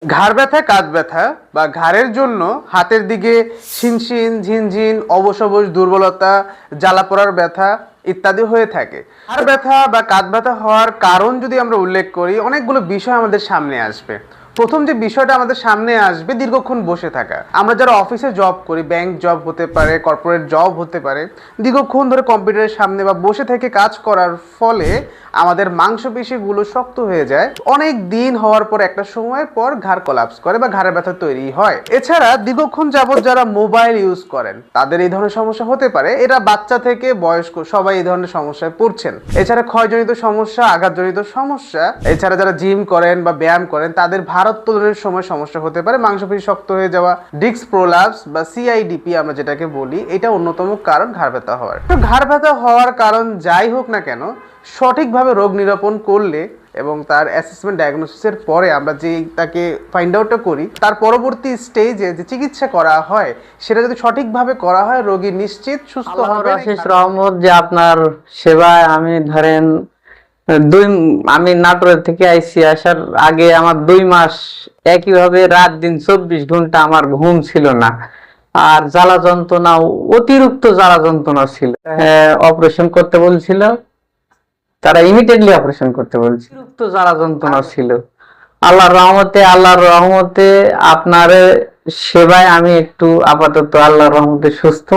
ঘাড় ব্যথা, কাঁধ ব্যথা বা ঘাড়ের জন্য হাতের দিকে শিনশিন, ঝিনঝিন, অবশ অবশ দুর্বলতা, জ্বালা পোড়ার ব্যথা ইত্যাদি হয়ে থাকে। ঘাড় ব্যথা বা কাঁধ ব্যথা হওয়ার কারণ যদি আমরা উল্লেখ করি, অনেকগুলো বিষয় আমাদের সামনে আসবে। প্রথম যে বিষয়টা আমাদের সামনে আসবে, দীর্ঘক্ষণ বসে থাকা। আমরা যারা অফিসে জব করি, ব্যাংক জব হতে পারে, কর্পোরেট জব হতে পারে, দীর্ঘক্ষণ ধরে কম্পিউটারের সামনে বা বসে থেকে কাজ করার ফলে আমাদের মাংসপেশিগুলো শক্ত হয়ে যায়। অনেক দিন হওয়ার পর একটা সময় পর ঘাড় কোলাপস করে বা ঘাড়ের ব্যথা তৈরি হয়। এছাড়া দীর্ঘক্ষণ যাবত যারা মোবাইল ইউজ করেন তাদের এই ধরনের সমস্যা হতে পারে। এরা বাচ্চা থেকে বয়স্ক সবাই এই ধরনের সমস্যায় পড়ছেন। এছাড়া ক্ষয়জনিত সমস্যা, আঘাতজনিত সমস্যা, এছাড়া যারা জিম করেন বা ব্যায়াম করেন তাদের ভারোত্তোলনের সময় সমস্যা হতে পারে। মাংসপেশি শক্ত হয়ে যাওয়া, ডিস্ক প্রোলাপস বা সিআইডিপি আমরা যেটাকে বলি, এটা অন্যতম কারণ ঘাড় ব্যথা হওয়ার। তো ঘাড় ব্যথা হওয়ার কারণ যাই হোক না কেন, সঠিকভাবে রোগ নিরূপণ করলে এবং তার অ্যাসেসমেন্ট ডায়াগনোসিসের পরে আমরা যে তাকে ফাইন্ড আউটটা করি, তার পরবর্তী স্টেজে যে চিকিৎসা করা হয় সেটা যদি সঠিকভাবে করা হয়, রোগী নিশ্চিত সুস্থ হবে। অশেষ রহমত যে আপনার সেবায় আমি ধরেন দুই আমি নাটোরের থেকে আইসি, আসার আগে আমার 2 মাস একইভাবে রাত দিন 24 ঘন্টা আমার ঘুম ছিল না, আর জ্বালা যন্ত্রণা, অতিরিক্ত জ্বালা যন্ত্রণা ছিল। অপারেশন করতে বলছিল, তারা ইমিডিয়েটলি অপারেশন করতে বলছিল। অতিরিক্ত জ্বালা যন্ত্রণা ছিল। আল্লাহর রহমতে আপনার সেবায় আমি একটু আপাতত আল্লাহর রহমতে সুস্থ।